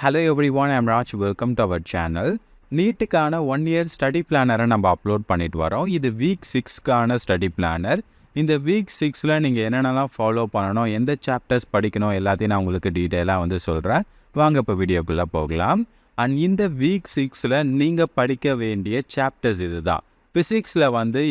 Hello everyone, I am Raj. Welcome to our channel. NEET-க்கான 1 year study planner நம்ம upload பண்ணிட்டு வரோம். இது week 6க்கான study planner. இந்த week 6ல நீங்க என்னென்னலாம் ஃபாலோ பண்ணணும், எந்த சாப்டர்ஸ் படிக்கணும் எல்லாத்தையும் நான் உங்களுக்கு டீடைலா சொல்றேன். வாங்க இப்ப வீடியோக்குள்ள போகலாம். அண்ட் இந்த week 6ல நீங்க படிக்க வேண்டிய சாப்டர்ஸ் இதுதான். பிசிக்ஸ்ல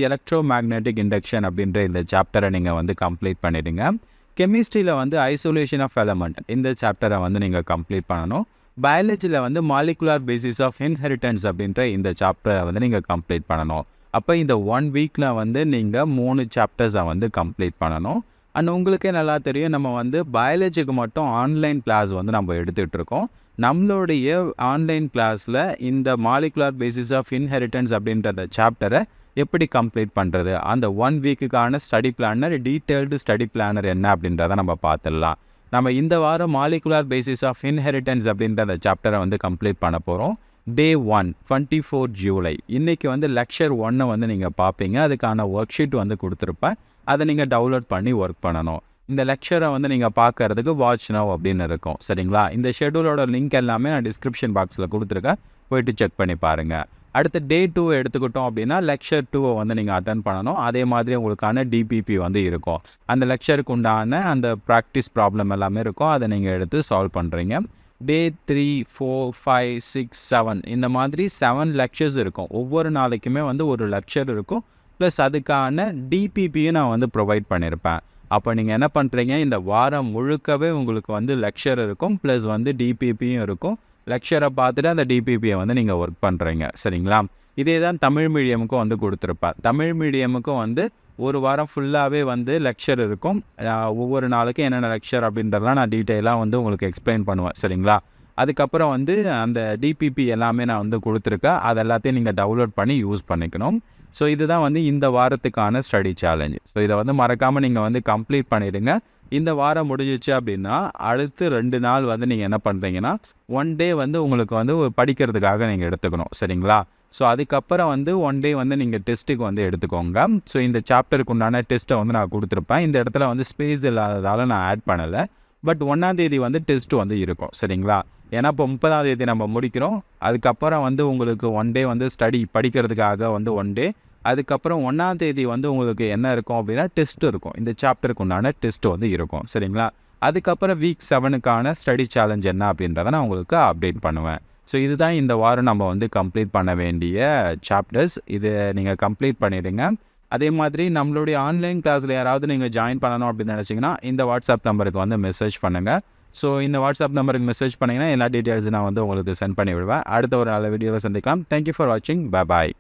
எலக்ட்ரோமேக்னெட்டிக் இண்டக்ஷன் அப்படின்ற இந்த சாப்டரை நீங்க கம்ப்ளீட் பண்ணிடுங்க. கெமிஸ்ட்ரியில் ஐசோலேஷன் ஆஃப் எலமெண்ட் இந்த சாப்டரை நீங்கள் கம்ப்ளீட் பண்ணணும். பயாலஜியில் மாலிகுலர் பேசிஸ் ஆஃப் இன்ஹெரிட்டன்ஸ் அப்படின்ற இந்த சாப்டரை நீங்கள் கம்ப்ளீட் பண்ணணும். அப்போ இந்த 1 வீக்கில் நீங்கள் 3 சாப்டர்ஸை கம்ப்ளீட் பண்ணணும். அண்ட் உங்களுக்கே நல்லா தெரியும், நம்ம பயாலஜிக்கு மட்டும் ஆன்லைன் கிளாஸ் நம்ம எடுத்துகிட்டு இருக்கோம். நம்மளுடைய ஆன்லைன் கிளாஸில் இந்த மாலிகுலர் பேசிஸ் ஆஃப் இன்ஹெரிட்டன்ஸ் அப்படின்ற அந்த சாப்டரை எப்படி கம்ப்ளீட் பண்ணுறது, அந்த 1 வீக்குக்கான study planner, detailed study planner என்ன அப்படின்றத நம்ம பார்த்துடலாம். நம்ம இந்த வாரம் மாலிகுலர் பேசிஸ் ஆஃப் இன்ஹெரிட்டன்ஸ் அப்படின்ற அந்த சாப்டரை கம்ப்ளீட் பண்ண போகிறோம். Day 1 24 ஜூலை இன்றைக்கி லெக்சர் 1 நீங்கள் பார்ப்பீங்க. அதுக்கான ஒர்க் ஷீட் கொடுத்துருப்பேன். அதை நீங்கள் டவுன்லோட் பண்ணி ஒர்க் பண்ணணும். இந்த லெக்சரை நீங்கள் பார்க்கறதுக்கு வாட்ச் நவ் அப்படின்னு இருக்கும். சரிங்களா? இந்த ஷெடியூலோட லிங்க் எல்லாமே நான் டிஸ்கிரிப்ஷன் பாக்ஸில் கொடுத்துருக்கேன், போயிட்டு செக் பண்ணி பாருங்கள். அடுத்து Day 2 எடுத்துக்கிட்டோம் அப்படின்னா லெக்சர் 2 நீங்கள் அட்டன் பண்ணணும். அதே மாதிரி உங்களுக்கான டிபிபி இருக்கும். அந்த லெக்சருக்கு உண்டான அந்த ப்ராக்டிஸ் ப்ராப்ளம் எல்லாமே இருக்கும். அதை நீங்கள் எடுத்து சால்வ் பண்ணுறீங்க. Day 3 4 5 6 7 இந்த மாதிரி 7 லெக்சர்ஸ் இருக்கும். ஒவ்வொரு நாளைக்குமே ஒரு லெக்சர் இருக்கும். ப்ளஸ் அதுக்கான டிபிபியும் நான் ப்ரொவைட் பண்ணியிருப்பேன். அப்போ நீங்கள் என்ன பண்ணுறீங்க, இந்த வாரம் முழுக்கவே உங்களுக்கு லெக்சர் இருக்கும், ப்ளஸ் டிபிபியும் இருக்கும். லெக்சரை பார்த்துட்டு அந்த டிபிபியை நீங்கள் ஒர்க் பண்ணுறீங்க. சரிங்களா? இதே தான் தமிழ் மீடியமுக்கும் கொடுத்துருப்பேன். தமிழ் மீடியமுக்கும் ஒரு வாரம் ஃபுல்லாகவே லெக்சர் இருக்கும். ஒவ்வொரு நாளுக்கும் என்னென்ன லெக்சர் அப்படின்றதெல்லாம் நான் டீட்டெயிலாக உங்களுக்கு எக்ஸ்பிளைன் பண்ணுவேன். சரிங்களா? அதுக்கப்புறம் அந்த டிபிபி எல்லாமே நான் கொடுத்துருக்கேன். அது எல்லாத்தையும் நீங்கள் டவுன்லோட் பண்ணி யூஸ் பண்ணிக்கணும். ஸோ இதுதான் இந்த வாரத்துக்கான ஸ்டடி சேலஞ்சு. ஸோ இதை மறக்காமல் நீங்கள் கம்ப்ளீட் பண்ணிவிடுங்க. இந்த வாரம் முடிஞ்சிச்சு அப்படின்னா அடுத்து 2 நாள் நீங்கள் என்ன பண்ணுறீங்கன்னா 1 டே உங்களுக்கு படிக்கிறதுக்காக நீங்கள் எடுத்துக்கணும். சரிங்களா? ஸோ அதுக்கப்புறம் 1 டே நீங்கள் டெஸ்ட்டுக்கு எடுத்துக்கோங்க. ஸோ இந்த சாப்டருக்கு உண்டான டெஸ்ட்டை நான் கொடுத்துருப்பேன். இந்த இடத்துல ஸ்பேஸ் இல்லாததால் நான் ஆட் பண்ணலை. பட் 1ஆம் தேதி டெஸ்ட்டு இருக்கும். சரிங்களா? ஏன்னா இப்போ 30ஆம் தேதி நம்ம முடிக்கிறோம். அதுக்கப்புறம் உங்களுக்கு 1 டே ஸ்டடி படிக்கிறதுக்காக 1 டே. அதுக்கப்புறம் 1ஆம் தேதி உங்களுக்கு என்ன இருக்கும் அப்படின்னா டெஸ்ட் இருக்கும். இந்த சாப்டருக்கு உண்டான டெஸ்ட் இருக்கும். சரிங்களா? அதுக்கப்புறம் வீக் 7க்கான ஸ்டடி சேலஞ்ச் என்ன அப்படின்றத நான் உங்களுக்கு அப்டேட் பண்ணுவேன். ஸோ இதுதான் இந்த வாரம் நம்ம கம்ப்ளீட் பண்ண வேண்டிய சாப்டர்ஸ். இது நீங்கள் கம்ப்ளீட் பண்ணிவிடுங்க. அதே மாதிரி நம்மளுடைய ஆன்லைன் கிளாஸில் யாராவது நீங்கள் ஜாயின் பண்ணணும் அப்படின்னு நினச்சிங்கன்னா இந்த வாட்ஸ்அப் நம்பருக்கு மெசேஜ் பண்ணுங்கள். ஸோ இந்த வாட்ஸ்அப் நம்பருக்கு மெசேஜ் பண்ணிங்கன்னா எல்லா டீட்டெயில்ஸும் நான் உங்களுக்கு சென்ட் பண்ணி விடுவேன். அடுத்த ஒரு நல்ல வீடியோவை சந்திக்கலாம். தேங்க்யூ ஃபார் வாட்சிங். Bye bye.